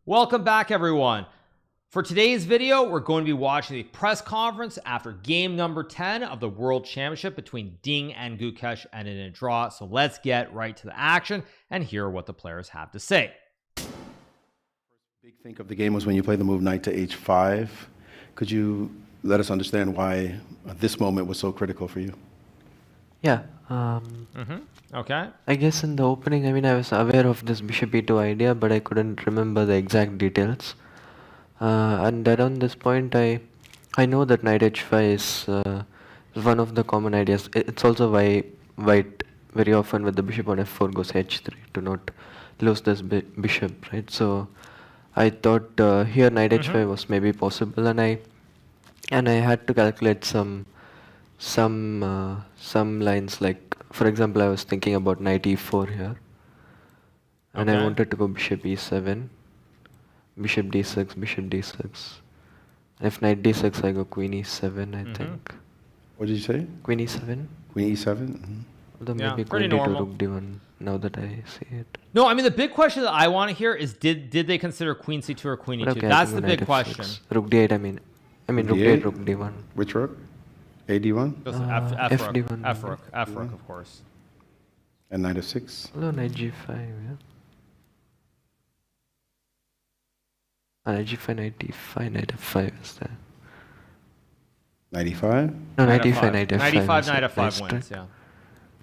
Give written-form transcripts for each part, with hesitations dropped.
Welcome back, everyone. For today's video, we're going to be watching the press conference after game number 10 of the World Championship between Ding and Gukesy, and in a draw. So let's get right to the action and hear what the players have to say. Big think of the game was when you played the move knight to h5. Could you let us understand why this moment was so critical for you? Yeah. Okay. I guess in the opening, I was aware of this bishop e2 idea, but I couldn't remember the exact details. And around this point, I know that knight h5 is one of the common ideas. It's also why white very often with the bishop on f4 goes h3 to not lose this bishop, right? So I thought here knight h5 was maybe possible, and I had to calculate some lines, like for example I was thinking about knight e4 here, and I wanted to go bishop e7, bishop d6, bishop d6. If knight d6 I go queen e7, I think. What did you say? Queen e7. Queen e7? Although Yeah, maybe pretty queen d2 normal. rook d1 now that I see it. No, I mean the big question that I want to hear is did they consider queen c2 or queen e2? Okay, That's the big question. Rook d8, I mean rook d8, rook d1. Which rook? AD1? Just F d1. F rook, of course. And knight f6? Although knight g5, yeah. Knight g5, knight d5, knight f5 is there. Knight e5? No, knight e5, knight f5. Knight e5, is knight a f5 nice wins, trick. yeah.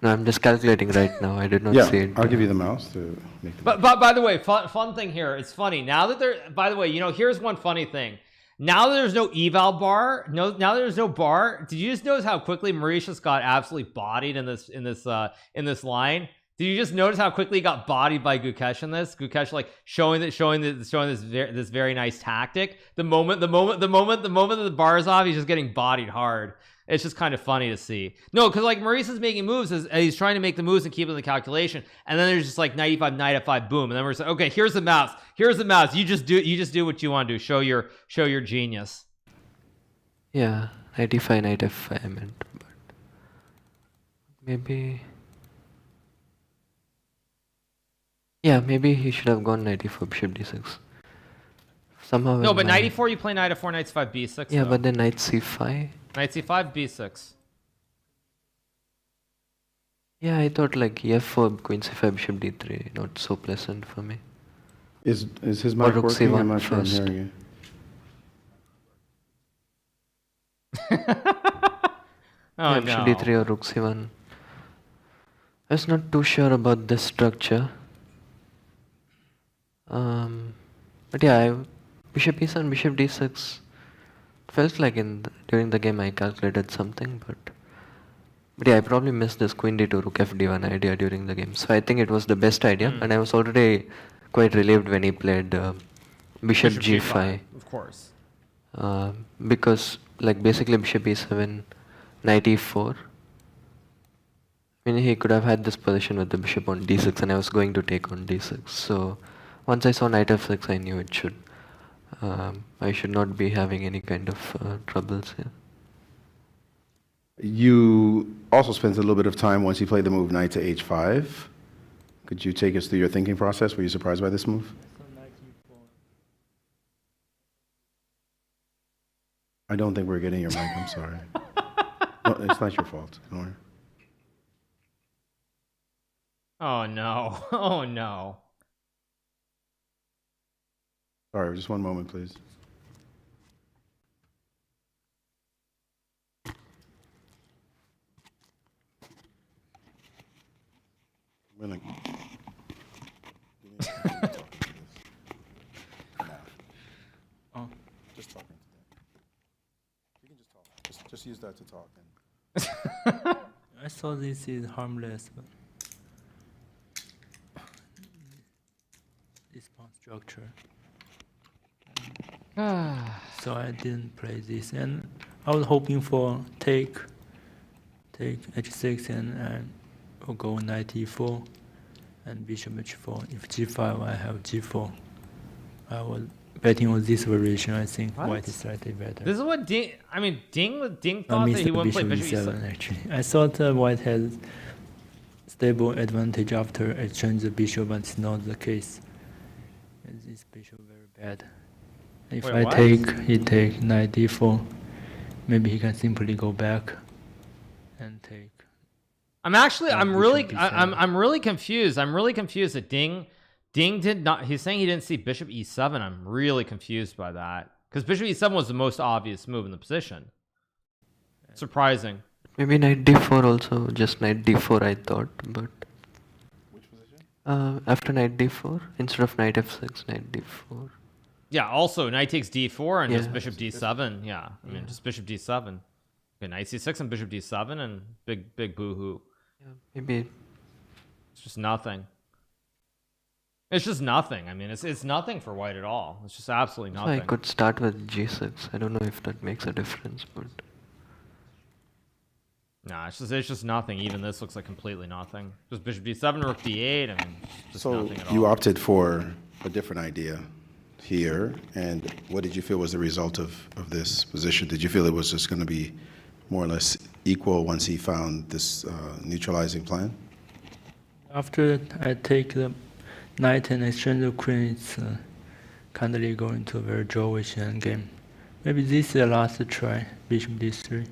No, I'm just calculating right now. I did not see it. I'll give you the mouse to make the But by the way, fun thing here. It's funny now that there. By the way, here's one funny thing. Now that there's no eval bar, now that there's no bar. Did you just notice how quickly Mauritius got absolutely bodied in this line? Did you just notice how quickly he got bodied by Gukesy in this? Gukesy like showing this very nice tactic. The moment that the bar is off, he's just getting bodied hard. It's just kind of funny to see. No, because like Maurice is making moves as he's trying to make the moves and keep it in the calculation, and then there's just like knight e5, knight f5, boom, and then we're like, okay, here's the mouse. You just do what you want to do. Show your genius. Yeah, knight e5, knight f5 I meant, but maybe. Yeah, maybe he should have gone knight e4, bishop d6. Somehow. No, but knight e4, you play knight f4, knight c5, b6. Yeah, though. but then knight c5. Knight c5, b6. Yeah, I thought like f4, queen c5, bishop d3, not so pleasant for me. Is his mic rook working? c1 I'm not sure I'm first. hearing Oh Yeah, no. bishop d3 or rook c1. I was not too sure about this structure. But yeah, bishop e7, bishop d6 felt like during the game I calculated something, but yeah, I probably missed this queen d2 rook fd1 idea during the game. So I think it was the best idea, and I was already quite relieved when he played bishop g5. Of course. Because like basically bishop e7, knight e4. I mean, he could have had this position with the bishop on d6, and I was going to take on d6. So once I saw knight f6, I knew it should. I should not be having any kind of troubles here. You also spent a little bit of time once you played the move knight to h5. Could you take us through your thinking process? Were you surprised by this move? I don't think we're getting your mic. I'm sorry. No, it's not your fault. Don't worry. Oh no. Oh no. Sorry, just one moment, please. I'm gonna Oh. just talking to them. You can just talk. Just use that to talk. I thought this is harmless, but this pawn structure. So I didn't play this, and I was hoping for take h6 and we'll go knight e4 and bishop h4. If g5, I have g4. I was betting on this variation. I think white is slightly better. This is what Ding. I mean, Ding I thought that missed he the wouldn't play bishop bishop e7 e7. actually. I thought white had stable advantage after I changed the bishop, but it's not the case. this bishop very bad. If Wait, I what? take, he take knight d4. Maybe he can simply go back and take. I'm actually, I'm bishop really, b7. I'm really confused. I'm really confused that Ding did not. He's saying he didn't see bishop e7. I'm really confused by that because bishop e7 was the most obvious move in the position. Surprising. Maybe knight d4 also, just knight d4 I thought, but Which position? after knight d4 instead of knight f6, knight d4. Yeah. Also, knight takes d4 and just Yeah. bishop d7. Yeah. I mean, just bishop d7. Okay, knight c6 and bishop d7 and big boohoo. Yeah, maybe. It's just nothing. It's just nothing. I mean, it's nothing for white at all. It's just absolutely So nothing. I could start with g6. I don't know if that makes a difference, but Nah, it's just nothing. Even this looks like completely nothing. Just bishop d7, rook d8. I mean, just So nothing at all. you opted for a different idea here, and what did you feel was the result of this position? Did you feel it was just going to be more or less equal once he found this neutralizing plan? After I take the knight and exchange the queen, it's kindly going to a very drawish endgame. Maybe this is the last try, bishop d3.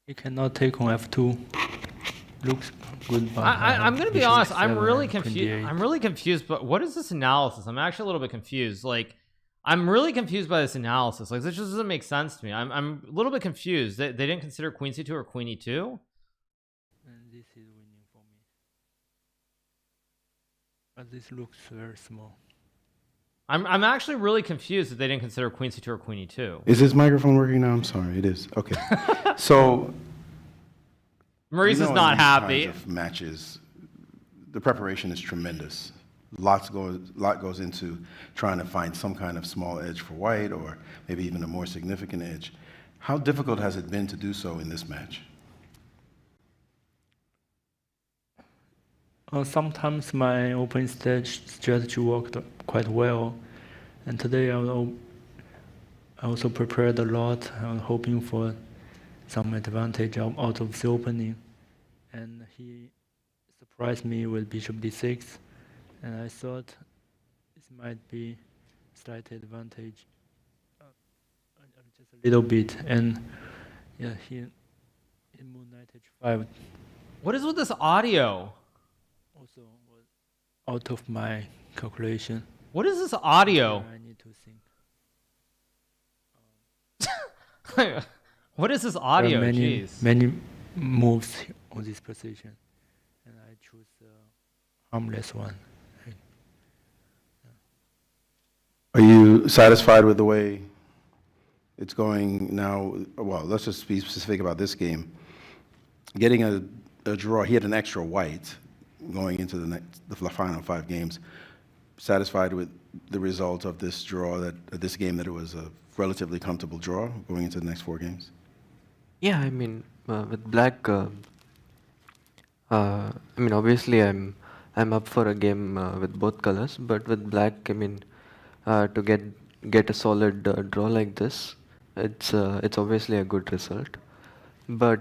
He cannot take on f2. Looks good, but I'm gonna be bishop honest. I'm d7 really and confused. queen d8. I'm really confused. But what is this analysis? I'm actually a little bit confused. Like, I'm really confused by this analysis. Like, this just doesn't make sense to me. I'm a little bit confused. They didn't consider queen c2 or queen e2. And this is winning for me. But this looks very small. I'm actually really confused that they didn't consider queen c2 or queen e2. Is his microphone working now? I'm sorry, it is. Okay. So Maurice you is know, not in these happy. kinds of matches, the preparation is tremendous. Lot goes into trying to find some kind of small edge for white, or maybe even a more significant edge. How difficult has it been to do so in this match? Sometimes my open stage strategy worked quite well, and today I also prepared a lot. I'm hoping for some advantage out of the opening, and he surprised me with bishop d6, and I thought this might be slight advantage, just a little bit, and yeah, he moved knight h5. What is with this audio? Also was out of my calculation. What is this audio? I need to think. What is this There are audio? many, Jeez. many moves on this position, and I choose the harmless one. Are you satisfied with the way it's going now? Well, let's just be specific about this game. Getting a draw, he had an extra white going into the final 5 games. Satisfied with the result of this draw, this game, that it was a relatively comfortable draw going into the next 4 games? yeah, I mean with black, I mean obviously I'm up for a game with both colors, but with black, I mean to get a solid draw like this, it's obviously a good result. But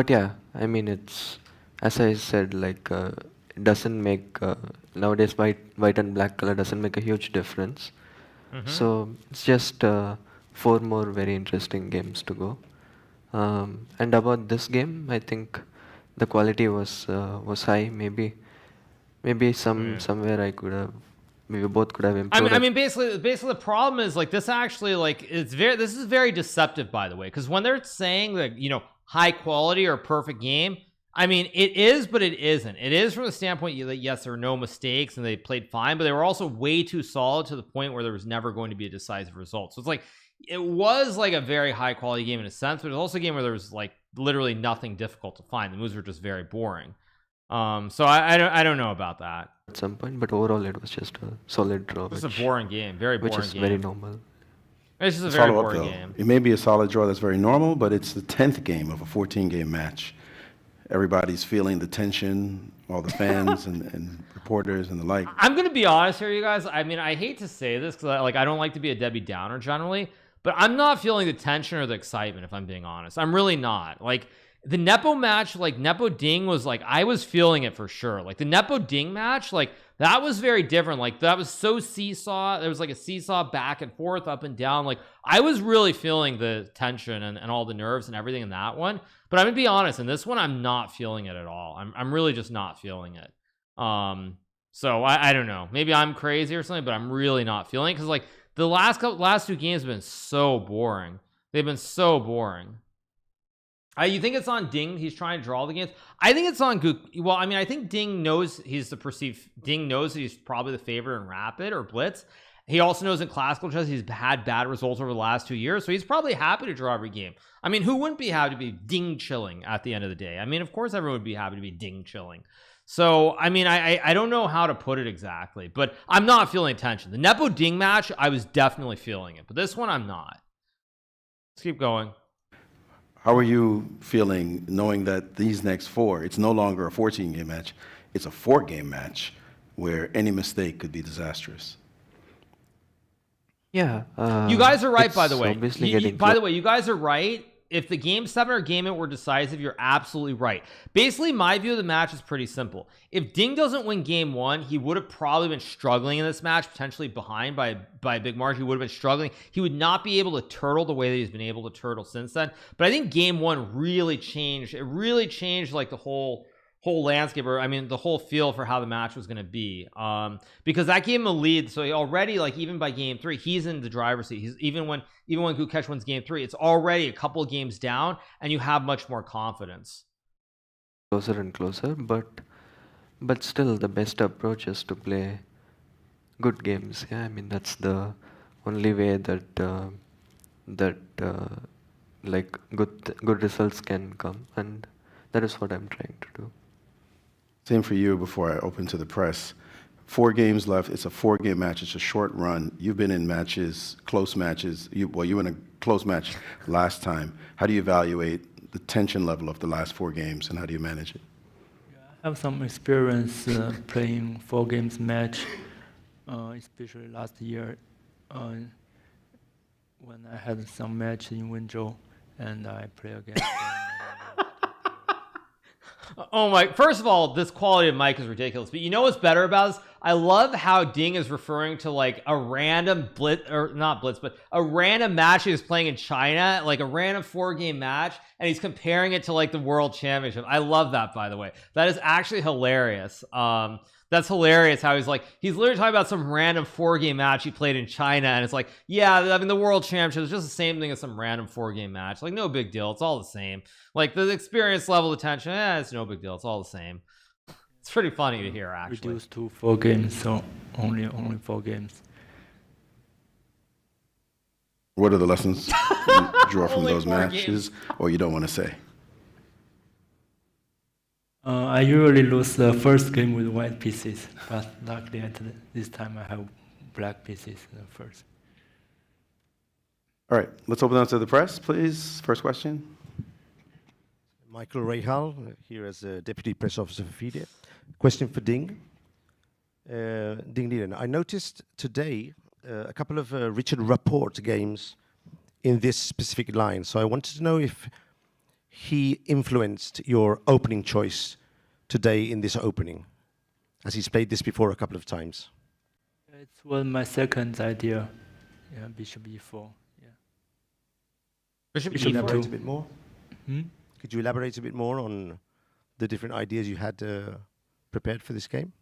yeah, I mean it's, as I said, like it doesn't make nowadays white and black color doesn't make a huge difference. So it's just 4 more very interesting games to go. And about this game, I think the quality was high. Maybe somewhere I could have, maybe both could have improved. I mean, basically, the problem is like this. Actually, like this is very deceptive, by the way, because when they're saying that high quality or perfect game, I mean it is, but it isn't. It is from the standpoint that yes, there are no mistakes and they played fine, but they were also way too solid to the point where there was never going to be a decisive result. So it's like it was like a very high quality game in a sense, but it was also a game where there was like literally nothing difficult to find. The moves were just very boring. So I don't know about that. At some point, but overall it was just a solid draw. It's a boring game, very boring which is game. very normal. It's just a very Follow up, boring though. game. It may be a solid draw that's very normal, but it's the 10th game of a 14-game match. Everybody's feeling the tension, all the fans and reporters and the like. I'm gonna be honest here, you guys. I mean, I hate to say this because I don't like to be a Debbie Downer generally, but I'm not feeling the tension or the excitement, if I'm being honest. I'm really not. Like, the Nepo match, like Nepo Ding was like, I was feeling it for sure. Like the Nepo Ding match, like that was very different. Like that was so seesaw. There was like a seesaw back and forth, up and down. Like I was really feeling the tension and all the nerves and everything in that one. But I'm gonna be honest, in this one, I'm not feeling it at all. I'm really just not feeling it. So I don't know. Maybe I'm crazy or something, but I'm really not feeling it because like the last 2 games have been so boring. They've been so boring. You think it's on Ding? He's trying to draw the games. I think it's on Guk. Well, I mean, I think Ding knows Ding knows that he's probably the favorite in Rapid or Blitz. He also knows in classical chess he's had bad results over the last 2 years, so he's probably happy to draw every game. I mean, who wouldn't be happy to be Ding chilling at the end of the day? I mean, of course everyone would be happy to be Ding chilling. So I mean, I don't know how to put it exactly, but I'm not feeling tension. The Nepo Ding match, I was definitely feeling it, but this one I'm not. Let's keep going. How are you feeling knowing that these next 4, it's no longer a 14-game match, it's a 4-game match where any mistake could be disastrous? Yeah. You guys are right, by the way. Obviously By the way, you guys are right. If the game 7 or game 8 were decisive, you're absolutely right. Basically, my view of the match is pretty simple. If Ding doesn't win game 1, he would have probably been struggling in this match, potentially behind by a big margin. He would have been struggling. He would not be able to turtle the way that he's been able to turtle since then. But I think game 1 really changed. It really changed like the whole landscape, or I mean the whole feel for how the match was going to be, because that gave him a lead. So he already, like, even by game 3, he's in the driver's seat. He's even when Gukesy wins game 3, it's already a couple of games down and you have much more confidence. closer and closer, but still the best approach is to play good games. Yeah, I mean that's the only way that like good results can come, and that is what I'm trying to do. Same for you before I open to the press. 4 games left. It's a 4-game match. It's a short run. You've been in matches, close matches. You were in a close match last time. How do you evaluate the tension level of the last 4 games, and how do you manage it? I have some experience playing 4 games match, especially last year when I had some match in Wenzhou and I play against them. Oh my, first of all, this quality of mic is ridiculous, but you know what's better about this? I love how Ding is referring to like a random blitz, or not blitz, but a random match he was playing in China, like a random 4-game match, and he's comparing it to like the world championship. I love that, by the way. That is actually hilarious. That's hilarious how he's literally talking about some random 4-game match he played in China, and it's like, yeah, I mean, the world championship is just the same thing as some random 4-game match. Like, no big deal. It's all the same. Like, the experience level, the tension, it's no big deal. It's all the same. It's pretty funny to hear, actually. Reduced to 4 games, so only 4 games. What are the lessons you draw from Only those 4 matches, or you don't want to say? I usually lose the first game with white pieces, but luckily this time I have black pieces in the first. All right, let's open up to the press, please. First question. Michael Rahal, here as a Deputy Press Officer for FIDE. Question for Ding. Ding Liren, I noticed today a couple of Richard Rapport games in this specific line, so I wanted to know if he influenced your opening choice today in this opening, as he's played this before a couple of times. It was my second idea, yeah, Bishop E4. Yeah. Bishop Could you elaborate a E4. bit more? Hmm? Could you elaborate a bit more on the different ideas you had prepared for this game?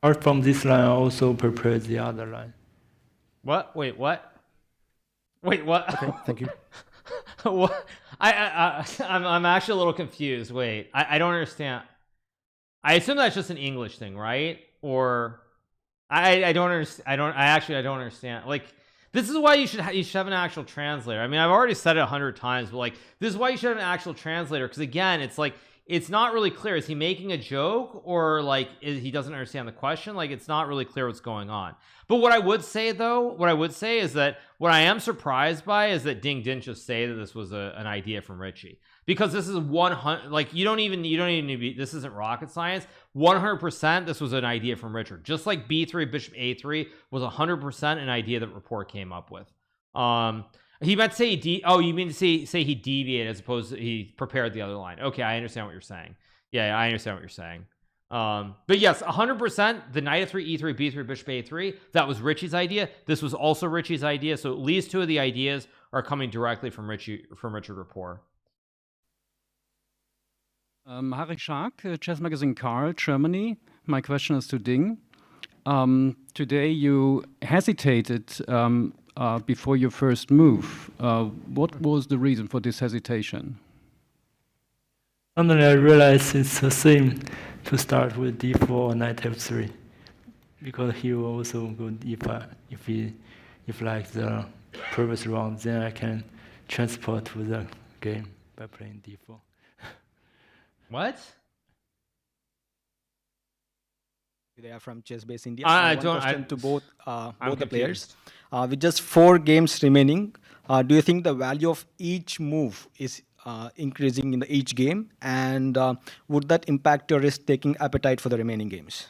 Apart from this line, I also prepared the other line. What? Wait, what? Wait, what? Okay, thank you. What? I'm actually a little confused. Wait, I don't understand. I assume that's just an English thing, right? Or I don't understand. I don't understand. Like, this is why you should have an actual translator. I mean, I've already said it 100 times, but like, this is why you should have an actual translator, because again, it's like, it's not really clear. Is he making a joke, or like he doesn't understand the question? Like, it's not really clear what's going on. But what I would say is that what I am surprised by is that Ding didn't just say that this was an idea from Richie, because this is 100, like, you don't even need to be, this isn't rocket science. 100% this was an idea from Richard, just like B3 Bishop A3 was 100% an idea that Rapport came up with. He meant to say oh, you mean to say he deviated as opposed to he prepared the other line. Okay, I understand what you're saying. Yeah, I understand what you're saying. But yes, 100% the knight f3, e3, b3, bishop a3, that was Richie's idea. This was also Richie's idea. So at least two of the ideas are coming directly from Richard Rapport. Harry Shark, Chess Magazine Carl, Germany. My question is to Ding. Today you hesitated before your first move. What was the reason for this hesitation? Suddenly I realized it's the same to start with d4 or knight f3, because he will also go if like the previous round, then I can transport to the game by playing d4. What? They are from Chess Base India. One question to both the players. confused. With just 4 games remaining, do you think the value of each move is increasing in each game, and would that impact your risk-taking appetite for the remaining games?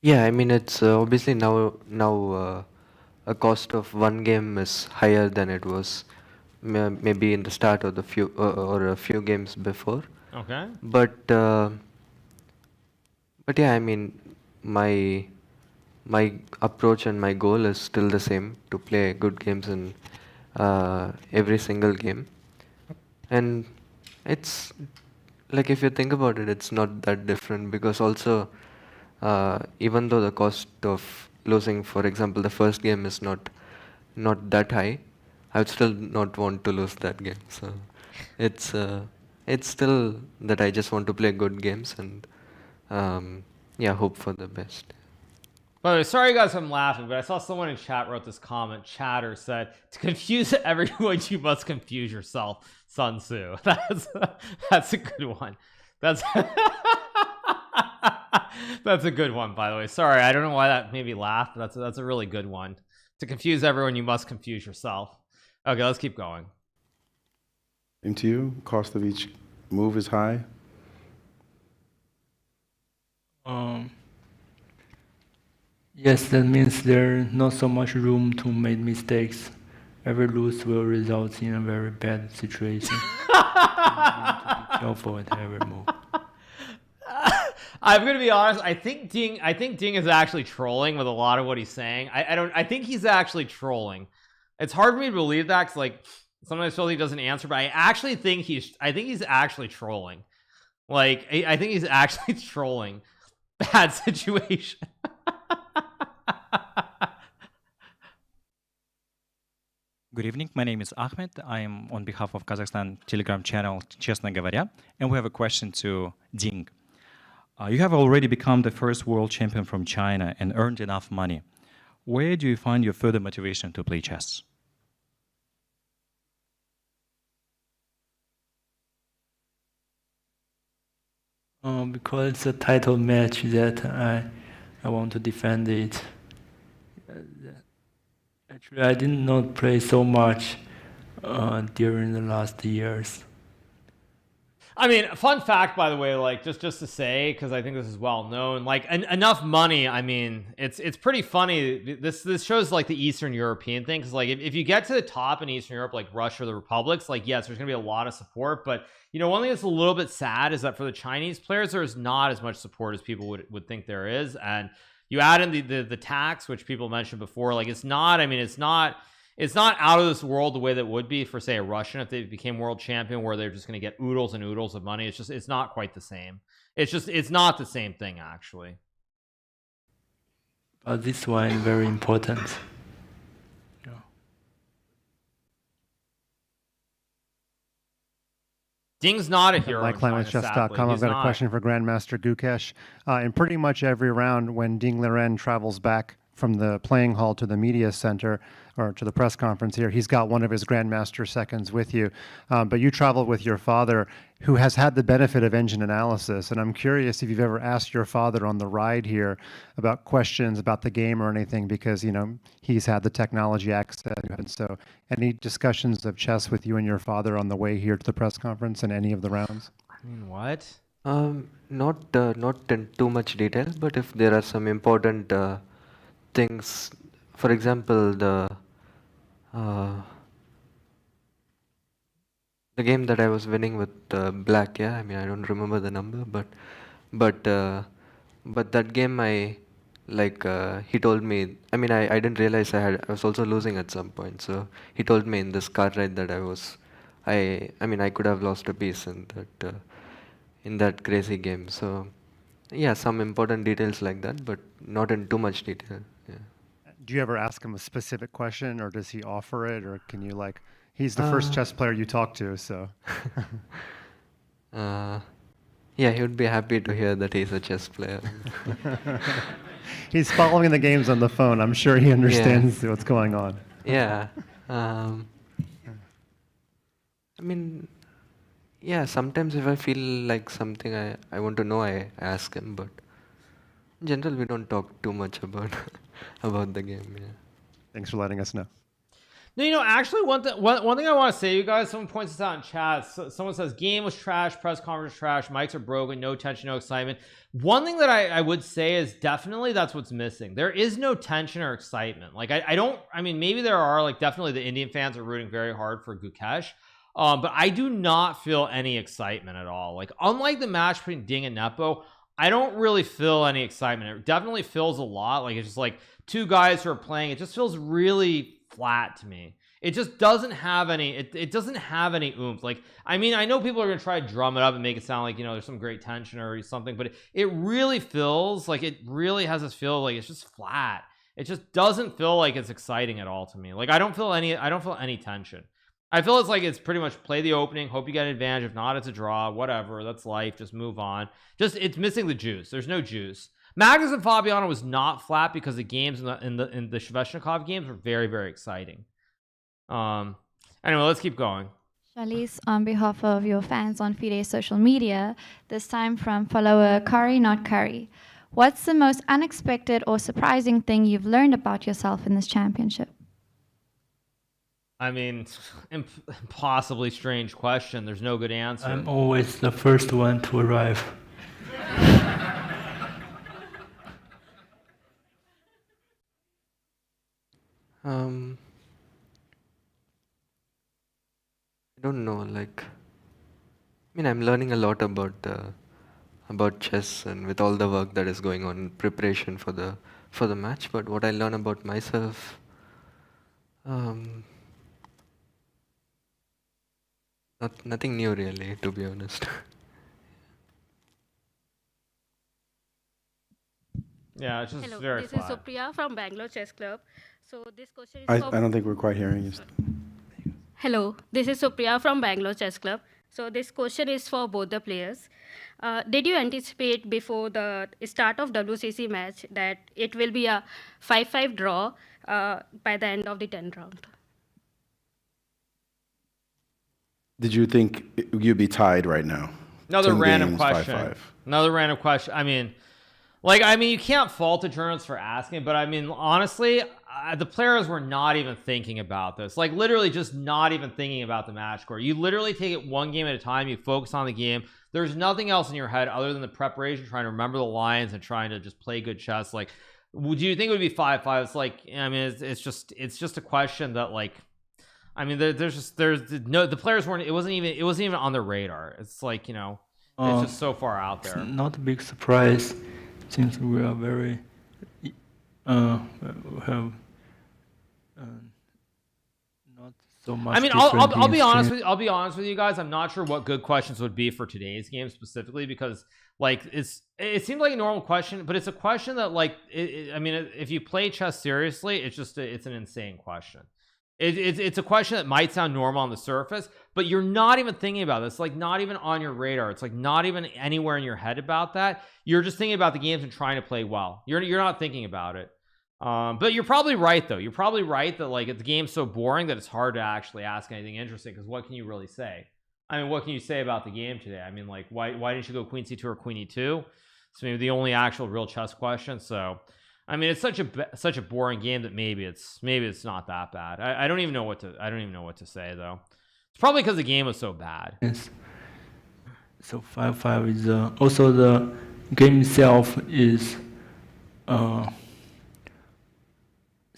Yeah, I mean it's obviously now a cost of one game is higher than it was maybe in the start of the few or a few games before. Okay. But yeah, I mean my approach and my goal is still the same, to play good games in every single game. And it's like, if you think about it, it's not that different, because also even though the cost of losing, for example, the first game is not that high, I would still not want to lose that game. So it's still that I just want to play good games and yeah, hope for the best. By the way, sorry guys I'm laughing, but I saw someone in chat wrote this comment. Chatter said, to confuse everyone, you must confuse yourself. Sun Tzu. That's a good one. That's that's a good one, by the way. Sorry, I don't know why that made me laugh, but that's a really good one. To confuse everyone, you must confuse yourself. Okay, let's keep going. Same to you? Cost of each move is high? Yes, that means there's not so much room to make mistakes. Every lose will result in a very bad situation. You need to be careful at every move. I'm gonna be honest. I think Ding is actually trolling with a lot of what he's saying. I think he's actually trolling. It's hard for me to believe that, because like sometimes I feel he doesn't answer, but I actually think he's actually trolling. Like I think he's actually trolling. Bad situation. Good evening, my name is Ahmed. I am on behalf of Kazakhstan Telegram channel Честно говоря, and we have a question to Ding. You have already become the first world champion from China and earned enough money. Where do you find your further motivation to play chess? Because it's a title match that I want to defend it. Actually, I did not play so much during the last years. I mean, fun fact, by the way, like just to say, because I think this is well known, like enough money. I mean, it's pretty funny. This shows like the Eastern European thing, because like if you get to the top in Eastern Europe, like Russia or the republics, like yes, there's gonna be a lot of support. But you know, one thing that's a little bit sad is that for the Chinese players, there is not as much support as people would think there is. And you add in the tax, which people mentioned before, like it's not out of this world the way that would be for, say, a Russian if they became world champion, where they're just going to get oodles and oodles of money. It's not quite the same. It's not the same thing, actually. But this one is very important. Yeah. Ding's not a hero. MyClimateChess.com. I've got a question for Grandmaster Gukesy. In pretty much every round, when Ding Liren travels back from the playing hall to the media center or to the press conference here, he's got one of his Grandmaster seconds with you. But you traveled with your father, who has had the benefit of engine analysis. And I'm curious if you've ever asked your father on the ride here about questions about the game or anything, because, you know, he's had the technology access. And so any discussions of chess with you and your father on the way here to the press conference in any of the rounds? I mean, what? Not in too much detail, but if there are some important things. For example, uh, the game that I was winning with black. Yeah, I mean I don't remember the number, but that game he told me. I mean I didn't realize I was also losing at some point. So he told me in this car ride that I mean I could have lost a piece in that crazy game. So yeah, some important details like that, but not in too much detail. Yeah. Do you ever ask him a specific question, or does he offer it, or can you like? He's the first chess player you talk to, so. Yeah, he would be happy to hear that he's a chess player. He's following the games on the phone. I'm sure he understands what's going on. Yeah. I mean, yeah, sometimes if I feel like something I want to know, I ask him, but in general, we don't talk too much about about the game. Yeah. Thanks for letting us know. No, you know, actually, one thing I want to say, you guys, someone points this out in chat. Someone says, game was trash, press conference trash, mics are broken, no tension, no excitement. One thing that I would say is definitely that's what's missing. There is no tension or excitement. Like, I mean, maybe there are, like, definitely the Indian fans are rooting very hard for Gukesy. But I do not feel any excitement at all. Like, unlike the match between Ding and Nepo, I don't really feel any excitement. It definitely feels a lot like it's just like two guys who are playing. It just feels really flat to me. It just doesn't have any it doesn't have any oomph. Like, I mean, I know people are gonna try to drum it up and make it sound like, you know, there's some great tension or something, but it really feels like, it really has this feel like it's just flat. It just doesn't feel like it's exciting at all to me. Like, I don't feel any tension. I feel it's like it's pretty much play the opening, hope you get an advantage. If not, it's a draw, whatever, that's life, just move on. Just, it's missing the juice. There's no juice. Magnus and Fabiano was not flat because the games in the Sveshnikov games were very, very exciting. Anyway, let's keep going. Charlize, on behalf of your fans on FIDE social media, this time from follower Curry Not Curry. What's the most unexpected or surprising thing you've learned about yourself in this championship? I mean, impossibly strange question. There's no good answer. I'm always the first one to arrive. I don't know, like, I mean, I'm learning a lot about chess and with all the work that is going on in preparation for the match, but what I learn about myself, nothing new really, to be honest. Yeah, it's just Hello, very this flat. is Supriya from Bangalore Chess Club. So this question is I for... don't think we're quite hearing you. Hello, this is Supriya from Bangalore Chess Club. So this question is for both the players. Did you anticipate before the start of WCC match that it will be a 5-5 draw by the end of the 10th round? Did you think you'd be tied right now? Another 10 random games, question. 5-5. Another random question. I mean, you can't fault the journalists for asking, but I mean, honestly, the players were not even thinking about this. Like, literally just not even thinking about the match score. You literally take it one game at a time. You focus on the game. There's nothing else in your head other than the preparation, trying to remember the lines and trying to just play good chess. Like, would you think it would be 5-5? It's like, I mean, it's just a question that, like, I mean, the players weren't, it wasn't even on their radar. It's like, you know, it's just so far out there. It's not a big surprise since we are very have not so much. I mean, I'll be honest with you. I'll be honest with you guys. I'm not sure what good questions would be for today's game specifically, because like it seemed like a normal question, but it's a question that, like, I mean, if you play chess seriously, it's an insane question. It's a question that might sound normal on the surface, but you're not even thinking about this. Like, not even on your radar. It's like not even anywhere in your head about that. You're just thinking about the games and trying to play well. You're not thinking about it. But you're probably right, though. You're probably right that, like, the game's so boring that it's hard to actually ask anything interesting, because what can you really say? I mean, what can you say about the game today? I mean, like, why didn't you go queen c2 or queen e2? It's maybe the only actual real chess question. So I mean, it's such a boring game that maybe it's not that bad. I don't even know what to say, though. It's probably because the game was so bad. Yes. So 5-5 is also the game itself is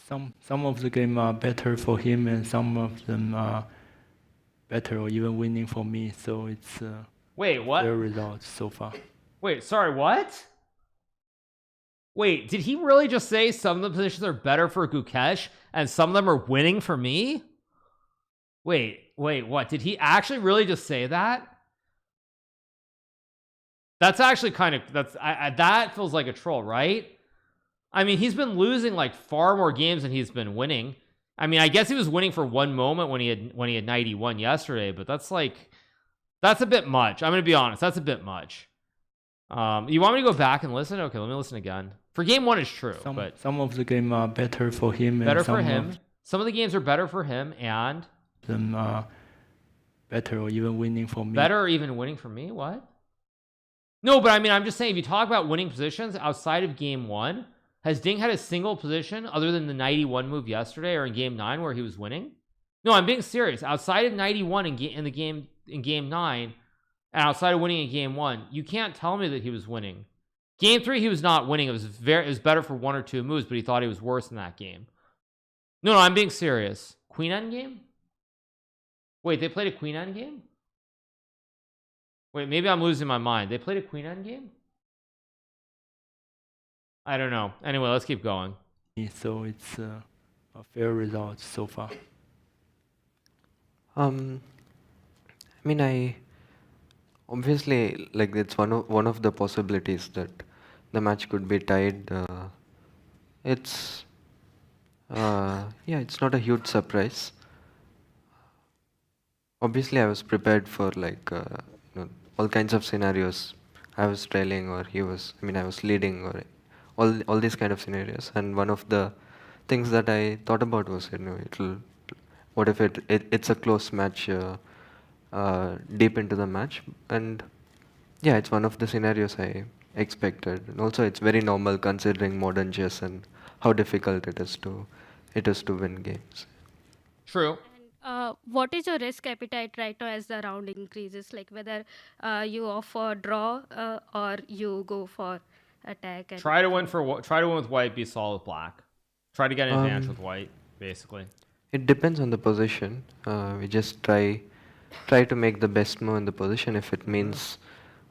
Some of the game are better for him, and some of them are better or even winning for me. So it's Wait, what? fair results so far. Wait, sorry, what? Wait, did he really just say some of the positions are better for Gukesh and some of them are winning for me? Wait, what? Did he actually really just say that? That's actually kind of, that feels like a troll, right? I mean, he's been losing like far more games than he's been winning. I mean, I guess he was winning for one moment when he had 91 yesterday, but that's a bit much. I'm gonna be honest, that's a bit much. You want me to go back and listen? Okay, let me listen again. For game one is true, but some of the game are better for him. better and for him. Some of the games are better for him, and them are better or even winning for me. Better or even winning for me? What? No, but I mean, I'm just saying, if you talk about winning positions outside of game one, has Ding had a single position other than the 91 move yesterday or in game 9 where he was winning? No, I'm being serious. Outside of 91 in game 9, and outside of winning in game 1, you can't tell me that he was winning. Game 3, he was not winning. It was better for 1 or 2 moves, but he thought he was worse in that game. No, I'm being serious. Queen end game? Wait, they played a queen end game? Wait, maybe I'm losing my mind. They played a queen end game? I don't know. Anyway, let's keep going. So it's a fair result so far. I mean, obviously, like, it's one of the possibilities that the match could be tied. It's it's not a huge surprise. Obviously, I was prepared for all kinds of scenarios. I was trailing, or I was leading, or all these kind of scenarios. And one of the things that I thought about was, what if it's a close match deep into the match? And yeah, it's one of the scenarios I expected. And also, it's very normal considering modern chess and how difficult it is to win games. True. What is your risk appetite right now as the round increases? Like whether you opt for draw or you go for attack? And Try to win with white, be solid with black. Try to get an advantage with white, basically. It depends on the position. We just try to make the best move in the position. If it means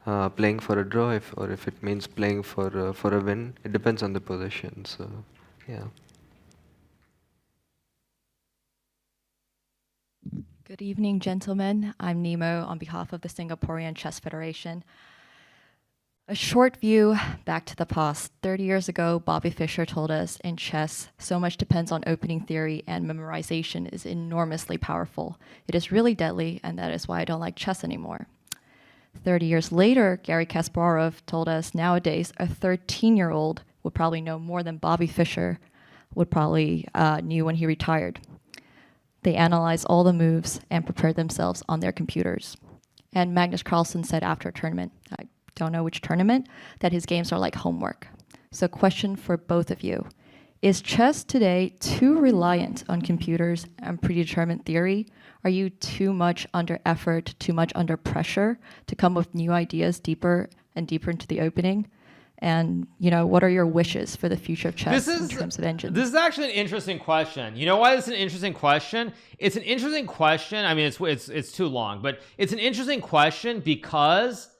playing for a draw, or if it means playing for a win, it depends on the position. So, yeah. Good evening, gentlemen. I'm Nemo on behalf of the Singaporean Chess Federation. A short view back to the past. 30 years ago, Bobby Fischer told us in chess, so much depends on opening theory, and memorization is enormously powerful. It is really deadly, and that is why I don't like chess anymore. 30 years later, Garry Kasparov told us nowadays a 13-year-old would probably know more than Bobby Fischer would probably knew when he retired. They analyzed all the moves and prepared themselves on their computers. And Magnus Carlsen said after a tournament, I don't know which tournament, that his games are like homework. So question for both of you. Is chess today too reliant on computers and predetermined theory? Are you too much under effort, too much under pressure to come with new ideas deeper and deeper into the opening? And, what are your wishes for the future of chess in terms of engines? This is actually an interesting question. You know why this is an interesting question? It's an interesting question. I mean, it's too long, but it's an interesting question because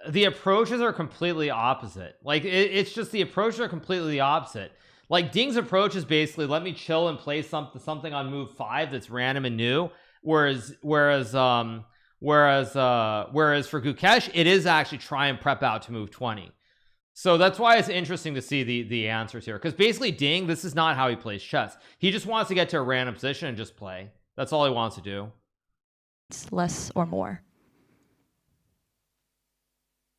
the approaches are completely opposite. Like, it's just the approaches are completely opposite. Like, Ding's approach is basically, let me chill and play something on move 5 that's random and new. Whereas for Gukesh, it is actually try and prep out to move 20. So that's why it's interesting to see the answers here. Because basically, Ding, this is not how he plays chess. He just wants to get to a random position and just play. That's all he wants to do. It's less or more.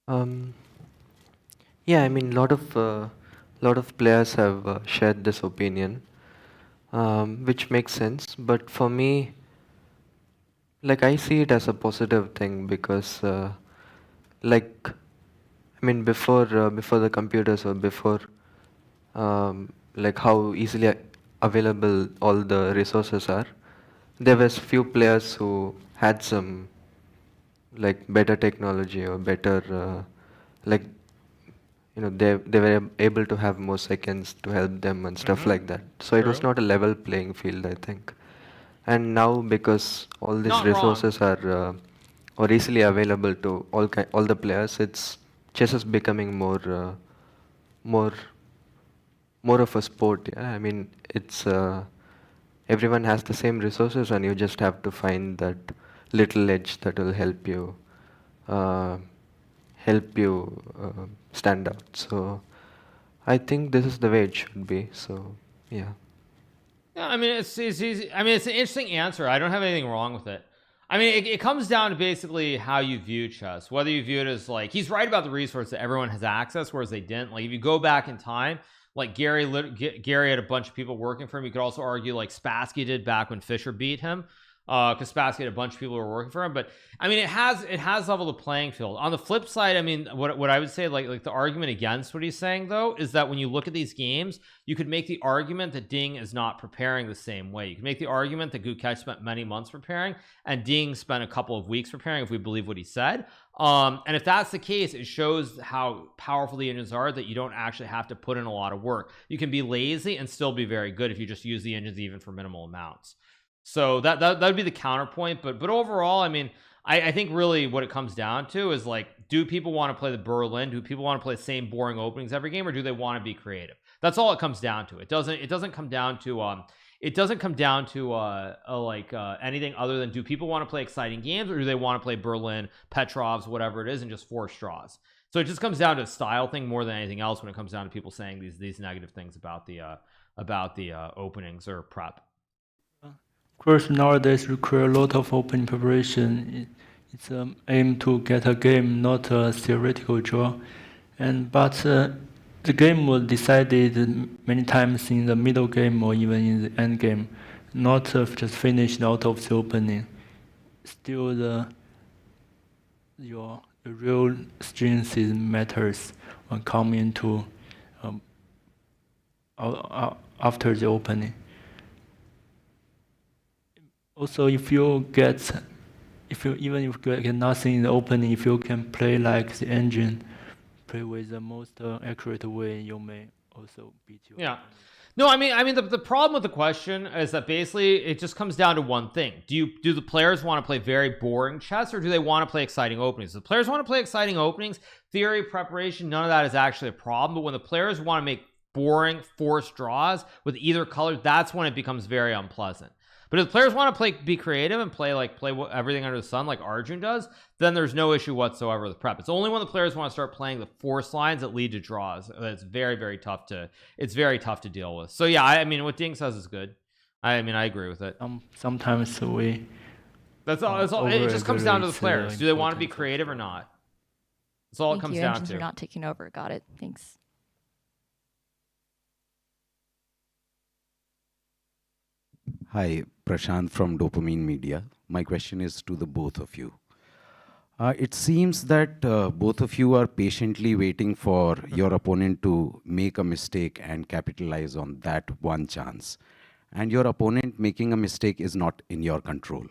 Yeah, I mean, lot of players have shared this opinion, which makes sense. But for me, like, I see it as a positive thing because, before the computers, or before how easily available all the resources are, there was few players who had some better technology or better they were able to have more seconds to help them and stuff like that. So it was True. not a level playing field, I think. And now because all these Not wrong. resources are easily available to all the players, chess is becoming more more of a sport. Yeah, I mean it's everyone has the same resources, and you just have to find that little edge that will uh, help you stand out. So I think this is the way it should be. So yeah. Yeah, I mean, it's easy. I mean, it's an interesting answer. I don't have anything wrong with it. I mean, it comes down to basically how you view chess. Whether you view it as like, he's right about the resource that everyone has access, whereas they didn't. Like, if you go back in time, like Gary had a bunch of people working for him. You could also argue like Spassky did back when Fischer beat him, because Spassky had a bunch of people who were working for him. But I mean, it has leveled the playing field. On the flip side, I mean, what I would say, like the argument against what he's saying though, is that when you look at these games, you could make the argument that Ding is not preparing the same way. You can make the argument that Gukesy spent many months preparing, and Ding spent a couple of weeks preparing, if we believe what he said. And if that's the case, it shows how powerful the engines are, that you don't actually have to put in a lot of work. You can be lazy and still be very good if you just use the engines even for minimal amounts. So that would be the counterpoint. But overall, I mean, I think really what it comes down to is like, do people want to play the Berlin? Do people want to play the same boring openings every game, or do they want to be creative? That's all it comes down to. It doesn't come down to anything other than, do people want to play exciting games, or do they want to play Berlin, Petrovs, whatever it is, and just force draws? So it just comes down to a style thing more than anything else when it comes down to people saying these negative things about the openings or prep. Of course, nowadays require a lot of opening preparation. It's aim to get a game, not a theoretical draw. But the game was decided many times in the middle game or even in the end game, not just finished out of the opening. Still, the real strength matters when coming to after the opening. Also, even if you get nothing in the opening, if you can play like the engine, play with the most accurate way, you may also beat your opponent. No, I mean the problem with the question is that basically it just comes down to one thing. Do the players want to play very boring chess, or do they want to play exciting openings? If the players want to play exciting openings, theory, preparation, none of that is actually a problem. But when the players want to make boring forced draws with either color, that's when it becomes very unpleasant. But if the players want to be creative and play everything under the sun like Arjun does, then there's no issue whatsoever with prep. It's only when the players want to start playing the force lines that lead to draws that it's very tough to deal with. So yeah, I mean, what Ding says is good. I mean, I agree with it. Sometimes that's all. It just comes down to the players. Do they want to be creative or not? That's all it comes down Engines to. are not taking over. Got it. Thanks. Hi, Prashant from Dopamine Media. My question is to the both of you. It seems that both of you are patiently waiting for your opponent to make a mistake and capitalize on that one chance. And your opponent making a mistake is not in your control.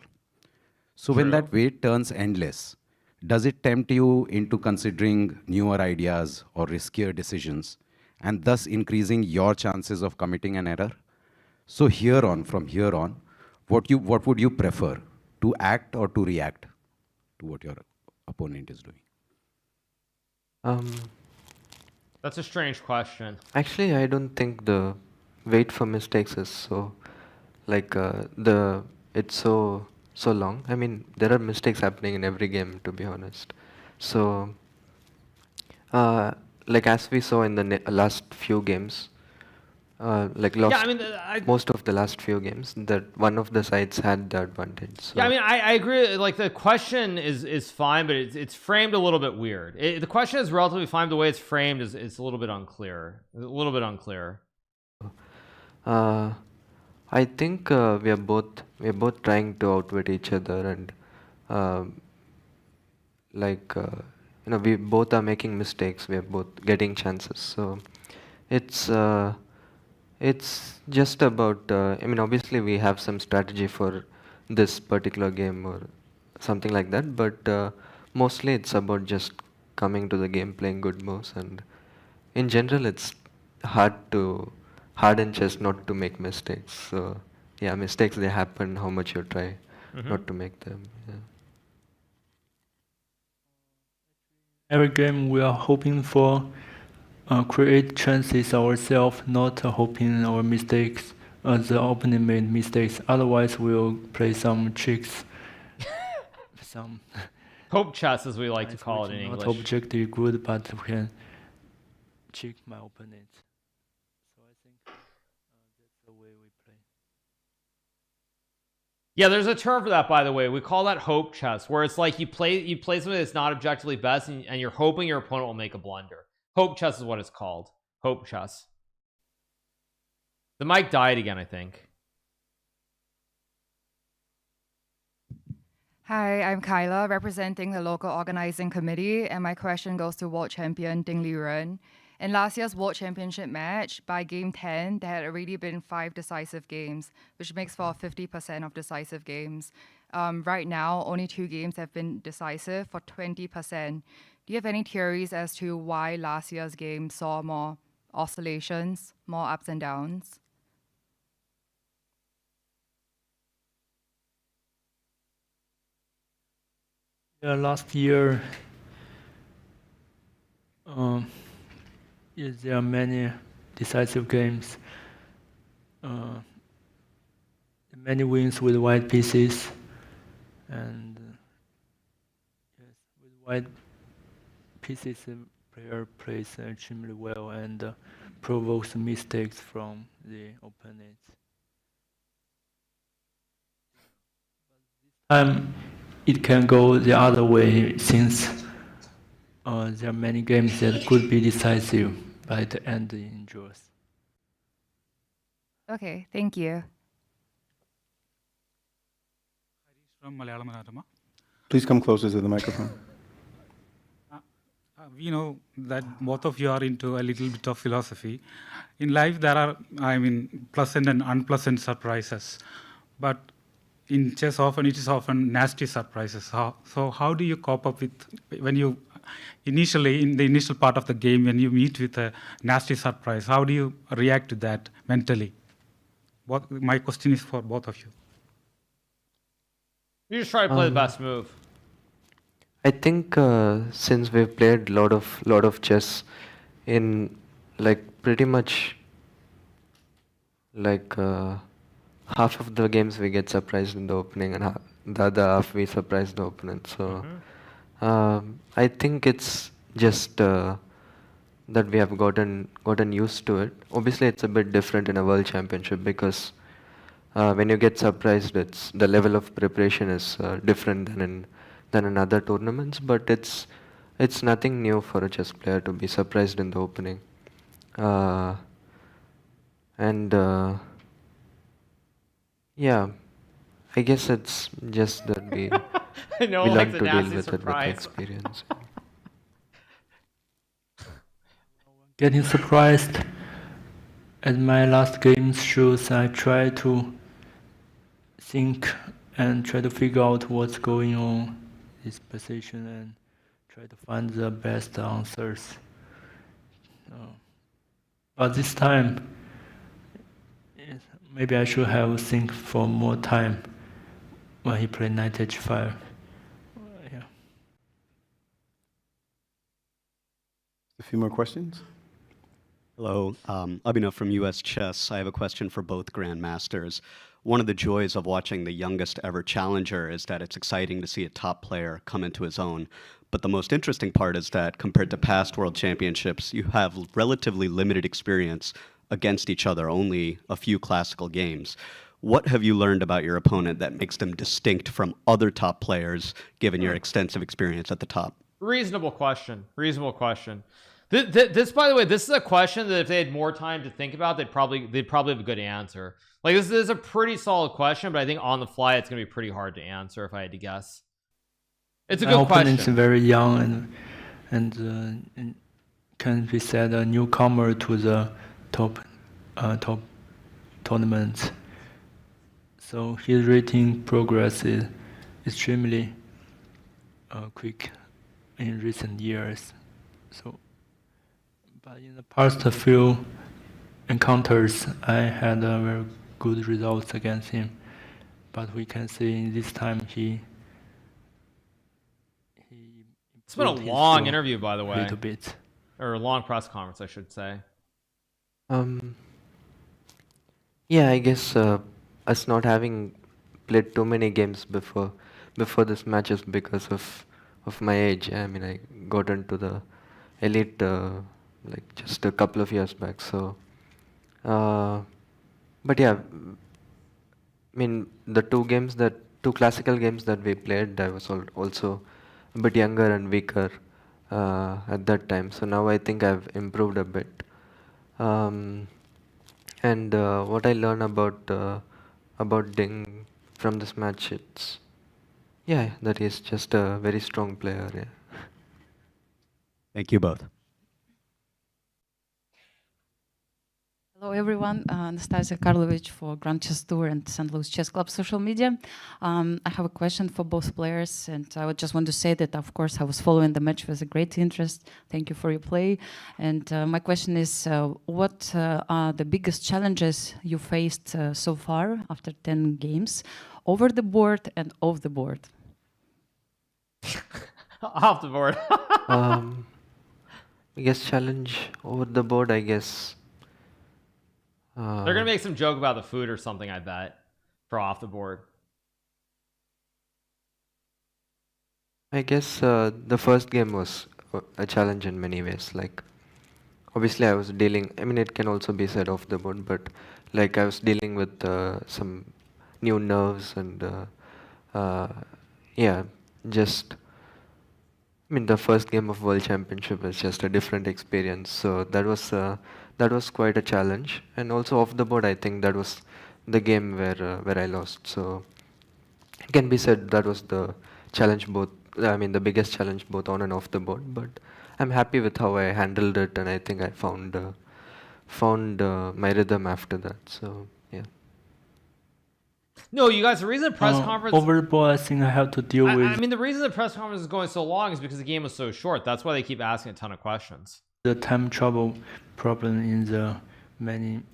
So when that wait turns endless, does it tempt you into considering newer ideas or riskier decisions, and thus increasing your chances of committing an error? So from here on, what would you prefer, to act or to react to what your opponent is doing? That's a strange question. Actually, I don't think the wait for mistakes is so it's so long. I mean, there are mistakes happening in every game, to be honest. So as we saw in the last few games, most of the last few games, that one of the sides had the advantage. So. Yeah, I mean, I agree. Like, the question is fine, but it's framed a little bit weird. The question is relatively fine. The way it's framed is a little bit unclear. I think we are both trying to outwit each other, and we both are making mistakes. We are both getting chances. So it's just about, obviously we have some strategy for this particular game or something like that, but mostly it's about just coming to the game, playing good moves, and in general, it's hard in chess not to make mistakes. So yeah, mistakes they happen. How much you try not to make them. Yeah. Every game we are hoping for create chances ourselves, not hoping our mistakes. The opponent made mistakes. Otherwise, we'll play some tricks. Some Hope chess, as we like to call it in English. Not objectively good, but we can trick my opponent. So I think that's the way we play. Yeah, there's a term for that, by the way. We call that hope chess, where it's like you play something that's not objectively best, and you're hoping your opponent will make a blunder. Hope chess is what it's called. Hope chess. The mic died again, I think. Hi, I'm Kyla, representing the local organizing committee, and my question goes to world champion Ding Liren. In last year's World Championship match, by game 10, there had already been 5 decisive games, which makes for 50% of decisive games. Right now, only 2 games have been decisive for 20%. Do you have any theories as to why last year's game saw more oscillations, more ups and downs? Yeah, last year, yes, there are many decisive games. Many wins with white pieces, and yes, with white pieces, the player plays extremely well and provokes mistakes from the opponents. It can go the other way, since there are many games that could be decisive, but the end in draws. Okay, thank you. From Malayalam Anatama. Please come closer to the microphone. We know that both of you are into a little bit of philosophy. In life, there are, pleasant and unpleasant surprises. But in chess, it is often nasty surprises. So how do you cope up with, when you initially, in the initial part of the game, when you meet with a nasty surprise, how do you react to that mentally? My question is for both of you. You just try to play the best move. I think since we've played lot of chess in pretty much half of the games we get surprised in the opening, and the other half we surprise the opponent. So I think it's just that we have gotten used to it. Obviously, it's a bit different in a world championship because when you get surprised, it's the level of preparation is different than in other tournaments. But it's nothing new for a chess player to be surprised in the opening, yeah, I guess it's just that we learn to deal with it with experience. Getting surprised at my last games shows I try to think and try to figure out what's going on in this position and try to find the best answers. But this time, maybe I should have think for more time when he played knight h5. Yeah. A few more questions? Hello, Abhinav from US Chess. I have a question for both grandmasters. One of the joys of watching the youngest ever challenger is that it's exciting to see a top player come into his own. But the most interesting part is that compared to past world championships, you have relatively limited experience against each other, only a few classical games. What have you learned about your opponent that makes them distinct from other top players, given your extensive experience at the top? Reasonable question. Reasonable question. This, by the way, this is a question that if they had more time to think about, they'd probably have a good answer. Like, this is a pretty solid question, but I think on the fly, it's going to be pretty hard to answer if I had to guess. It's a good question. My opponent is very young and can be said a newcomer to the top tournaments. So his rating progress is extremely quick in recent years. So, But in the past few encounters, I had very good results against him. But we can see this time he It's been a improved his long throw interview, by the a way. little bit. Or a long press conference, I should say. Yeah, I guess us not having played too many games before this match is because of my age. I mean, I got into the elite like just a couple of years back. So, but yeah, I mean, the two classical games that we played, I was also a bit younger and weaker at that time. So now I think I've improved a bit. And what I learned about Ding from this match, it's that he's just a very strong player. Yeah. Thank you both. Hello, everyone. Anastasia Karlovich for Grand Chess Tour and St. Louis Chess Club social media. I have a question for both players, and I would just want to say that, of course, I was following the match with a great interest. Thank you for your play. And my question is, what are the biggest challenges you faced so far after 10 games, over the board and off the board? Off the board. Biggest challenge over the board, I guess. They're gonna make some joke about the food or something, I bet, for off the board. I guess the first game was a challenge in many ways. Like, obviously, I was dealing. I mean, it can also be said off the board, but like I was dealing with some new nerves and just. I mean, the first game of World Championship was just a different experience. So that was quite a challenge. And also off the board, I think that was the game where I lost. So it can be said that was the challenge both. I mean, the biggest challenge both on and off the board. But I'm happy with how I handled it, and I think I found my rhythm after that. So yeah. No, you guys, the reason the press conference... Over the board, I think I have to deal with... I mean, the reason the press conference is going so long is because the game was so short. That's why they keep asking a ton of questions. The time travel problem in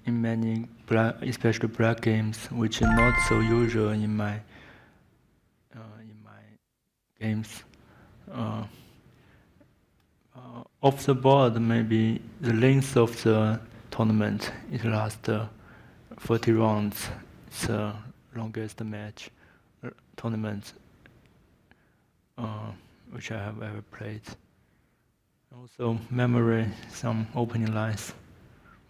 many black, especially black games, which is not so usual in my games. Off the board, maybe the length of the tournament it lasts 40 rounds. It's the longest match tournament which I have ever played. Also, memory some opening lines,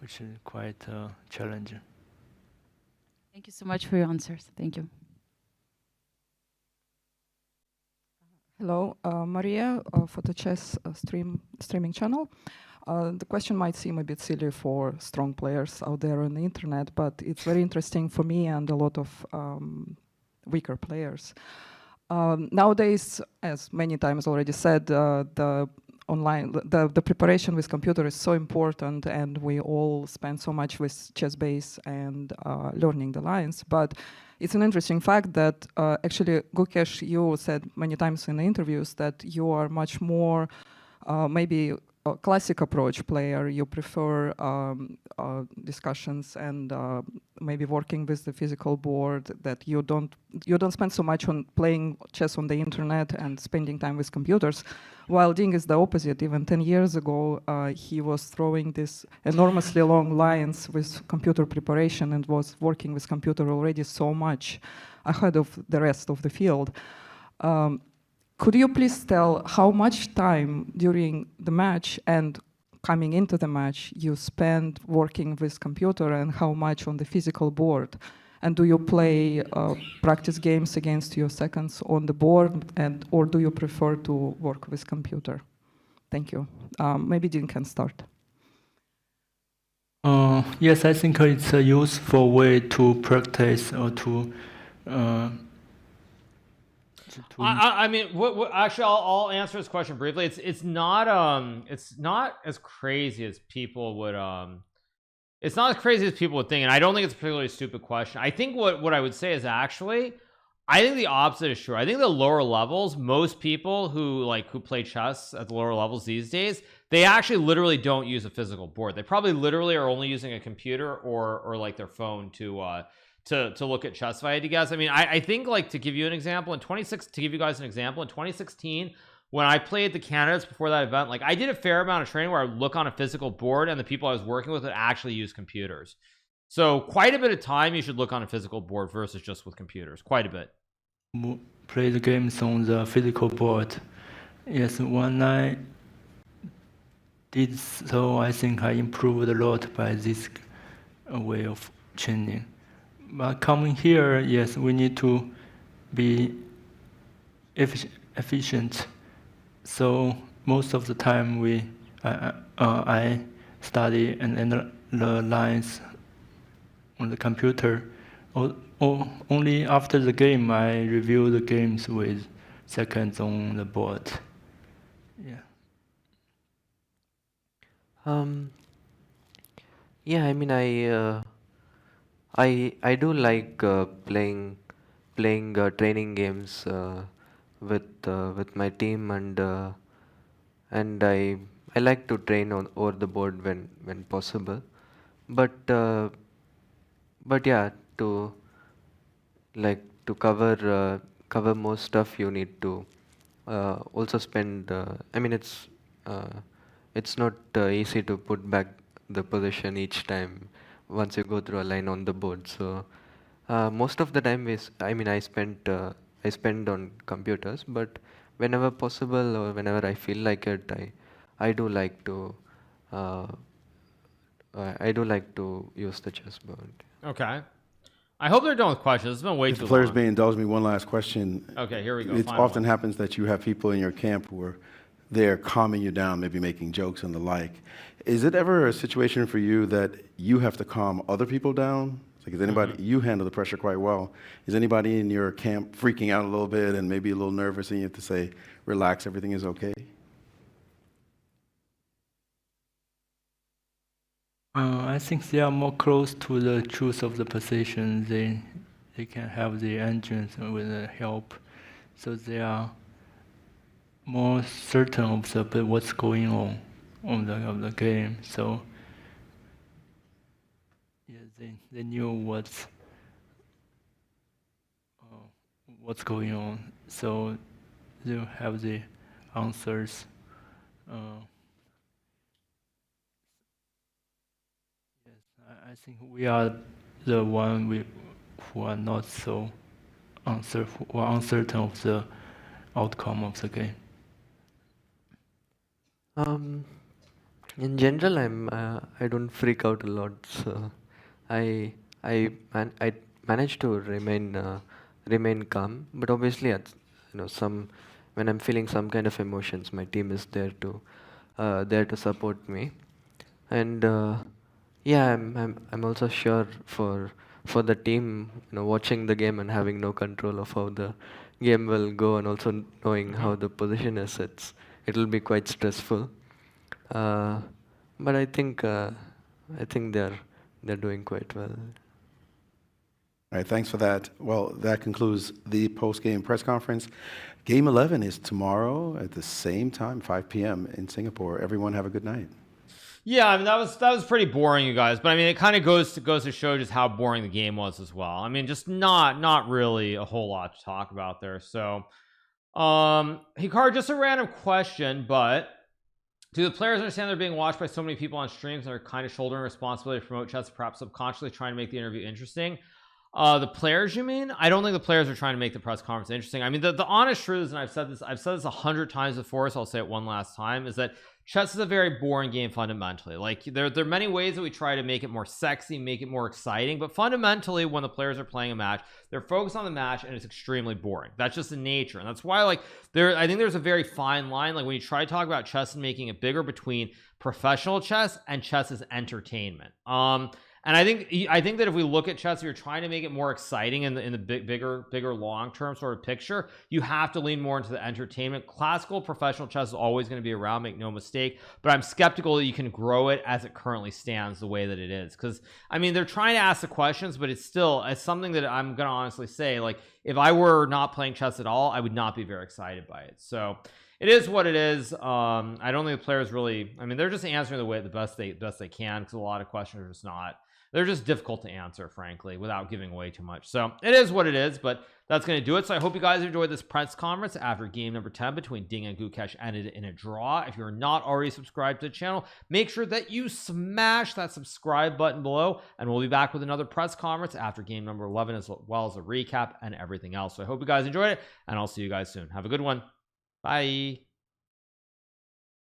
which is quite challenging. Thank you so much for your answers. Thank you. Hello, Maria for the chess streaming channel. The question might seem a bit silly for strong players out there on the internet, but it's very interesting for me and a lot of weaker players. Nowadays, as many times already said, the preparation with computer is so important, and we all spend so much with ChessBase and learning the lines. But it's an interesting fact that actually, Gukesh, you said many times in the interviews that you are much more maybe a classic approach player. You prefer discussions and maybe working with the physical board, that you don't spend so much on playing chess on the internet and spending time with computers, while Ding is the opposite. Even 10 years ago, he was throwing these enormously long lines with computer preparation and was working with computer already so much ahead of the rest of the field. Could you please tell how much time during the match and coming into the match you spend working with computer, and how much on the physical board? And do you play practice games against your seconds on the board, or do you prefer to work with computer? Thank you. Maybe Dean can start. Yes, I think it's a useful way to practice or to I mean, actually, I'll answer this question briefly. It's not as crazy as people would it's not as crazy as people would think, and I don't think it's a particularly stupid question. I think what I would say is actually I think the opposite is true. I think the lower levels, most people who play chess at the lower levels these days, they actually literally don't use a physical board. They probably literally are only using a computer or like their phone to look at chess. If I had to guess, I mean, I think, like, to give you an example, to give you guys an example, in 2016, when I played the candidates before that event, like, I did a fair amount of training where I would look on a physical board and the people I was working with would actually use computers. So quite a bit of time you should look on a physical board versus just with computers. Quite a bit. Play the games on the physical board. Yes, when I did so, I think I improved a lot by this way of training. But coming here, yes, we need to be efficient. So most of the time I study and analyze on the computer. Only after the game I review the games with seconds on the board. Yeah. Yeah, I mean, I do like playing training games with my team, and I like to train over the board when possible, but yeah, to cover most stuff, you need to also spend. I mean, it's not easy to put back the position each time once you go through a line on the board. So most of the time I spend on computers, but whenever possible or whenever I feel like it, I do like to use the chessboard. Okay. I hope they're done with questions. It's been way If too the players long. may indulge me, one last question. Okay, here we go. It Final often one. happens that you have people in your camp who are there calming you down, maybe making jokes and the like. Is it ever a situation for you that you have to calm other people down? Like, is anybody, you handle the pressure quite well. Is anybody in your camp freaking out a little bit and maybe a little nervous and you have to say, relax, everything is okay? I think they are more close to the truth of the position. They can have the engines with the help, so they are more certain of what's going on the game. So yeah, they knew what's going on. So they have the answers. I think we are the one who are not so uncertain of the outcome of the game. In general, I don't freak out a lot, so I manage to remain calm. But obviously, when I'm feeling some kind of emotions, my team is there to support me, and yeah, I'm also sure for the team, watching the game and having no control of how the game will go, and also knowing how the position is, it'll be quite stressful. But I think they're doing quite well. All right, thanks for that. Well, that concludes the post-game press conference. Game 11 is tomorrow at the same time, 5 p.m. in Singapore. Everyone have a good night. Yeah, I mean, that was pretty boring, you guys. But I mean, it kind of goes to show just how boring the game was as well. I mean, just not really a whole lot to talk about there. So, Hikaru, just a random question, but do the players understand they're being watched by so many people on streams and are kind of shouldering responsibility to promote chess, perhaps subconsciously trying to make the interview interesting? The players, you mean? I don't think the players are trying to make the press conference interesting. I mean, the honest truth is, and I've said this 100 times before, so I'll say it one last time, is that chess is a very boring game fundamentally. Like, there are many ways that we try to make it more sexy, make it more exciting, but fundamentally, when the players are playing a match, they're focused on the match and it's extremely boring. That's just the nature, and that's why, like, I think there's a very fine line, like when you try to talk about chess and making it bigger, between professional chess and chess as entertainment. And I think that if we look at chess, if you're trying to make it more exciting in the bigger long-term sort of picture, you have to lean more into the entertainment. Classical professional chess is always going to be around, make no mistake, but I'm skeptical that you can grow it as it currently stands the way that it is. Because I mean, they're trying to ask the questions, but it's something that I'm going to honestly say, like, if I were not playing chess at all, I would not be very excited by it. So it is what it is. I don't think the players really, I mean, they're just answering the best they can, because a lot of questions are just not, they're just difficult to answer, frankly, without giving away too much. So it is what it is, but that's going to do it. So I hope you guys enjoyed this press conference after game number 10 between Ding and Gukesy ended in a draw. If you're not already subscribed to the channel, make sure that you smash that subscribe button below, and we'll be back with another press conference after game number 11, as well as a recap and everything else. So I hope you guys enjoyed it, and I'll see you guys soon. Have a good one. Bye.